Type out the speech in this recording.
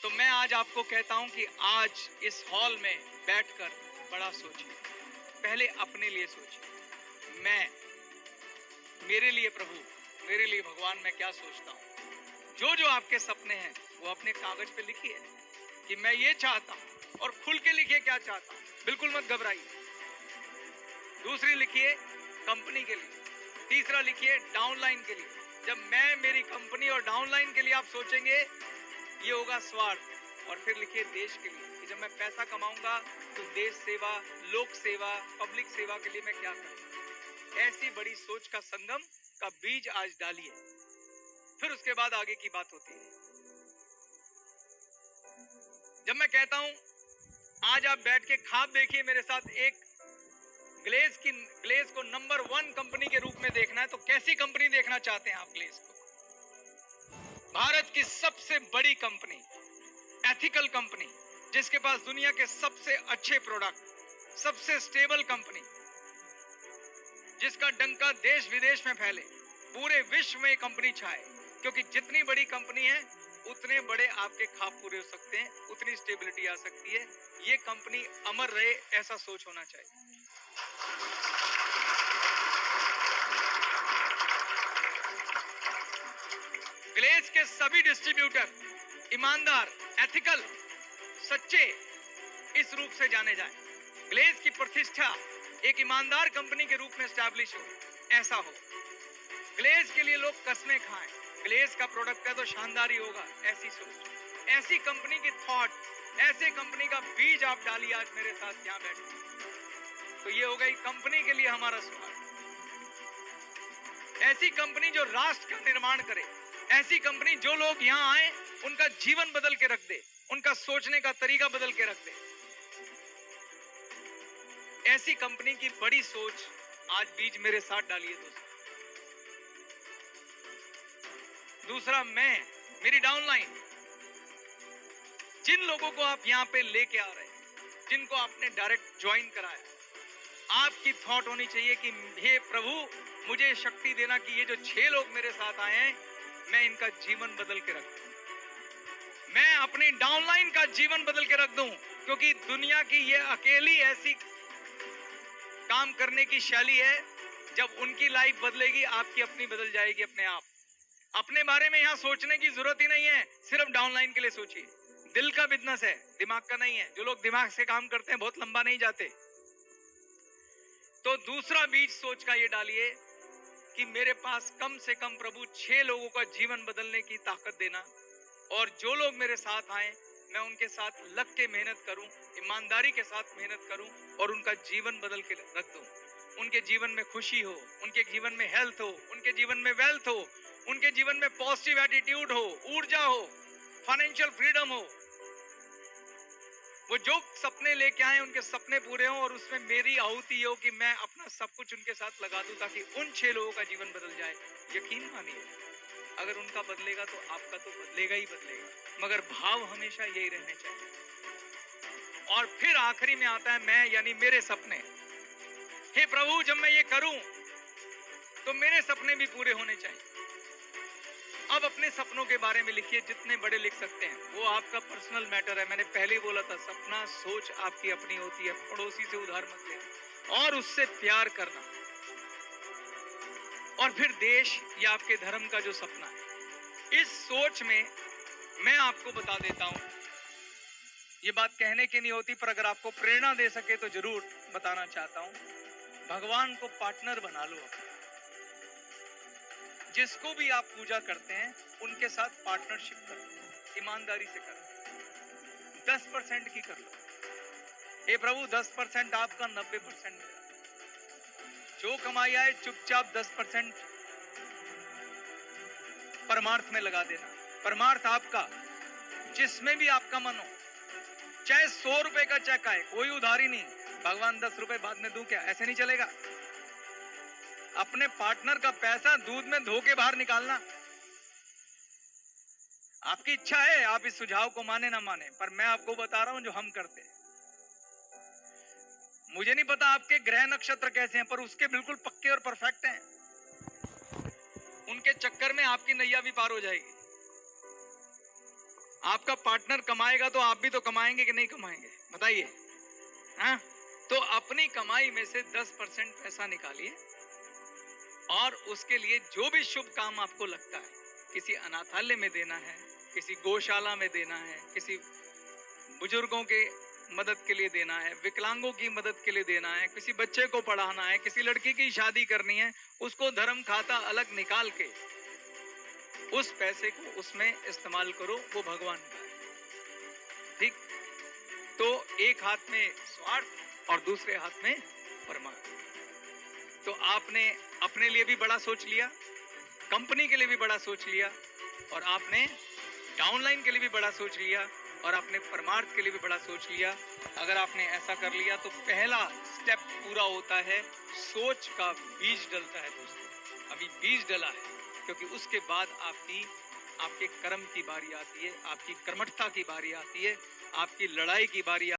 तो मैं आज आपको कहता हूं कि आज इस हॉल में बैठकर बड़ा सोचिए। पहले अपने लिए सोचिए, मैं, मेरे लिए प्रभु, मेरे लिए भगवान, मैं क्या सोचता हूं। जो जो आपके सपने हैं वो अपने कागज पे लिखिए कि मैं ये चाहता हूं, और खुल के लिखिए क्या चाहता हूं, बिल्कुल मत घबराइए। दूसरी लिखिए कंपनी के लिए, तीसरा लिखिए डाउनलाइन के लिए। जब मैं, मेरी कंपनी और डाउनलाइन के लिए आप सोचेंगे, ये होगा स्वार्थ। और फिर लिखिए देश के लिए कि जब मैं पैसा कमाऊंगा तो देश सेवा, लोक सेवा, पब्लिक सेवा के लिए मैं क्या करूं। ऐसी बड़ी सोच का संगम का बीज आज डालिए, फिर उसके बाद आगे की बात होती है। जब मैं कहता हूं आज आप बैठ के ख्वाब देखिए मेरे साथ, एक ग्लेज को नंबर 1 कंपनी के रूप में देखना है, तो कैसी कंपनी देखना चाहते हैं आप ग्लेज को? भारत की सबसे बड़ी कंपनी, एथिकल कंपनी, जिसके पास दुनिया के सबसे अच्छे प्रोडक्ट, सबसे स्टेबल कंपनी, जिसका डंका देश विदेश में फैले, पूरे विश्व में कंपनी छाए। क्योंकि जितनी बड़ी कंपनी है उतने बड़े आपके ख्वाब पूरे हो सकते हैं, उतनी स्टेबिलिटी आ सकती है। ये कंपनी अमर रहे, ऐसा सोच होना चाहिए। ग्लेज के सभी डिस्ट्रीब्यूटर ईमानदार, एथिकल, सच्चे इस रूप से जाने जाएं। ग्लेज की प्रतिष्ठा एक ईमानदार कंपनी के रूप में एस्टैब्लिश हो, ऐसा हो। ग्लेज के लिए लोग कस्में खाएं, ग्लेज का प्रोडक्ट है तो शानदार ही होगा, ऐसी सोच, ऐसी कंपनी की थॉट, ऐसे कंपनी का बीज आप डालिए आज मेरे साथ यहाँ बैठे। तो ये हो गई कंपनी के लिए हमारा स्वार्थ। ऐसी कंपनी जो राष्ट्र का निर्माण करे, ऐसी कंपनी जो लोग यहाँ आए उनका जीवन बदल के रख दे, उनका सोचने का तरीका बदल के रख दे। ऐसी कंपनी की बड़ी सोच आज बीज मेरे साथ डालिए दोस्तों। दूसरा, मैं, मेरी डाउनलाइन, जिन लोगों को आप यहाँ पे लेके आ रहे हैं, जिनको आपने डायरेक्ट ज्वाइन कराया, आपकी थॉट होनी चाहिए कि हे प्रभु मुझे शक्ति देना कि ये जो 6 लोग मेरे साथ आए हैं, मैं इनका जीवन बदल के रख दूं, मैं अपनी डाउनलाइन का जीवन बदल के रख दूं। क्योंकि दुनिया की ये अकेली ऐसी काम करने की शैली है, जब उनकी लाइफ बदलेगी आपकी अपनी बदल जाएगी अपने आप। अपने बारे में यहां सोचने की जरूरत ही नहीं है, सिर्फ डाउनलाइन के लिए सोचिए। दिल का बिजनेस है, दिमाग का नहीं है। जो लोग दिमाग से काम करते हैं बहुत लंबा नहीं जाते। तो दूसरा बीज सोच का ये डालिए कि मेरे पास कम से कम प्रभु 6 लोगों का जीवन बदलने की ताकत देना, और जो लोग मेरे साथ आए मैं उनके साथ लग के मेहनत करूं, ईमानदारी के साथ मेहनत करूं और उनका जीवन बदल के रख दूं। उनके जीवन में खुशी हो, उनके जीवन में हेल्थ हो, उनके जीवन में वेल्थ हो, उनके जीवन में पॉजिटिव एटीट्यूड हो, ऊर्जा हो, फाइनेंशियल फ्रीडम हो। वो जो सपने लेके आए उनके सपने पूरे हों, और उसमें मेरी आहुति हो कि मैं अपना सब कुछ उनके साथ लगा दूं ताकि उन 6 लोगों का जीवन बदल जाए। यकीन मानिए, अगर उनका बदलेगा तो आपका तो बदलेगा ही बदलेगा, मगर भाव हमेशा यही रहने चाहिए। और फिर आखिरी में आता है मैं, यानी मेरे सपने। हे प्रभु जब मैं ये करूं तो मेरे सपने भी पूरे होने चाहिए। अब अपने सपनों के बारे में लिखिए, जितने बड़े लिख सकते हैं, वो आपका पर्सनल मैटर है। मैंने पहले ही बोला था, सपना सोच आपकी अपनी होती है। पड़ोसी से उधार मत लेना और उससे प्यार करना। और फिर देश या आपके धर्म का जो सपना है, इस सोच में मैं आपको बता देता हूं, ये बात कहने की नहीं होती पर अगर आपको प्रेरणा दे सके तो जरूर बताना चाहता हूं। भगवान को पार्टनर बना लो। जिसको भी आप पूजा करते हैं उनके साथ पार्टनरशिप करो, ईमानदारी से करो, 10% की कर लो। हे प्रभु 10% आपका, 90% मेरा। जो कमाई आए चुपचाप 10% परमार्थ में लगा देना। परमार्थ आपका, जिसमें भी आपका मन हो, चाहे 100 रुपए का चेक आए, कोई उधारी नहीं। भगवान 10 रुपए बाद में दूं क्या, ऐसे नहीं चलेगा। अपने पार्टनर का पैसा दूध में धो के बाहर निकालना। आपकी इच्छा है, आप इस सुझाव को माने ना माने, पर मैं आपको बता रहा हूं जो हम करते हैं। मुझे नहीं पता आपके ग्रह नक्षत्र कैसे हैं, पर उसके बिल्कुल पक्के और परफेक्ट हैं। उनके चक्कर में आपकी नैया भी पार हो जाएगी। आपका पार्टनर कमाएगा तो आप भी तो कमाएंगे कि नहीं कमाएंगे, बताइए। हाँ, तो अपनी कमाई में से 10% पैसा निकालिए और उसके लिए जो भी शुभ काम आपको लगता है, किसी अनाथालय में देना है, किसी गौशाला में देना है, किसी बुजुर्गों के मदद के लिए देना है, विकलांगों की मदद के लिए देना है, किसी बच्चे को पढ़ाना है, किसी लड़की की शादी करनी है, उसको धर्म खाता अलग निकाल के उस पैसे को उसमें इस्तेमाल करो, वो भगवान का है। ठीक, तो एक हाथ में स्वार्थ और दूसरे हाथ में परमात्मा। तो आपने अपने लिए भी बड़ा सोच लिया, कंपनी के लिए भी बड़ा सोच लिया, और आपने डाउनलाइन के लिए भी बड़ा सोच लिया, और आपने परमार्थ के लिए भी बड़ा सोच लिया। अगर आपने ऐसा कर लिया तो पहला स्टेप पूरा होता है, सोच का बीज डलता है दोस्तों। अभी बीज डला है, क्योंकि उसके बाद आपके कर्म की बारी आती है, आपकी कर्मठता की बारी आती है, आपकी लड़ाई की बारी